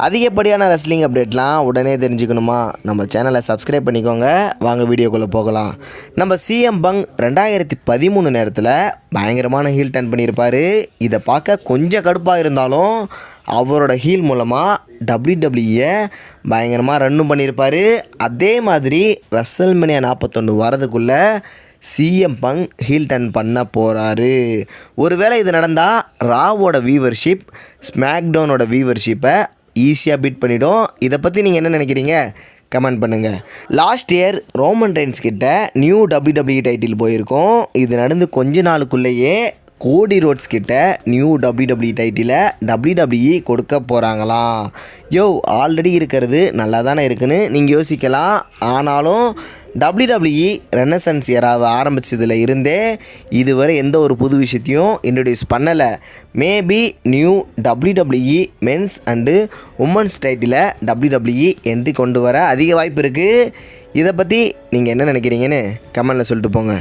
அதிகப்படியான ரெஸ்லிங் அப்டேட்லாம் உடனே தெரிஞ்சுக்கணுமா? நம்ம சேனலை சப்ஸ்கிரைப் பண்ணிக்கோங்க. வாங்க வீடியோக்குள்ளே போகலாம். நம்ம சிஎம் பங்க் 2013 நேரத்தில் பயங்கரமான ஹீல் டர்ன் பண்ணியிருப்பார். இதை பார்க்க கொஞ்சம் கடுப்பாக இருந்தாலும் அவரோட ஹீல் மூலமாக WWE பயங்கரமாக ரன்னும் பண்ணியிருப்பார். அதே மாதிரி WrestleMania 41 வரதுக்குள்ளே CM bunk heel turn பண்ண போகிறாரு. ஒருவேளை இது நடந்தால் ராவோட வியூவர்ஷிப் ஸ்மாக்டவுனோட வியூவர்ஷிப்பை ஈஸியாக பீட் பண்ணிவிடும். இதை பற்றி நீங்கள் என்ன நினைக்கிறீங்க? கமெண்ட் பண்ணுங்கள். லாஸ்ட் இயர் ரோமன் ரெயின்ஸ் கிட்ட நியூ WWE டைட்டில் போயிருக்கோம். இது நடந்து கொஞ்ச நாளுக்குள்ளேயே கோடி ரோட்ஸ் கிட்ட நியூ WWE டைட்டிலை WWE கொடுக்க போகிறாங்களாம். ஆல்ரெடி இருக்கிறது நல்லா தானே இருக்குன்னு நீங்கள் யோசிக்கலாம். ஆனாலும் WWE ரெனசன்ஸ் எராவை ஆரம்பித்ததில் இருந்தே இதுவரை எந்த ஒரு புது விஷயத்தையும் இன்ட்ரடியூஸ் பண்ணலை. Maybe new WWE men's and women's டைட்டிலை WWE என்ட்ரி கொண்டு வர அதிக வாய்ப்பு இருக்குது. இதை பற்றி நீங்கள் என்ன நினைக்கிறீங்கன்னு கமெண்டில் சொல்லிட்டு போங்க.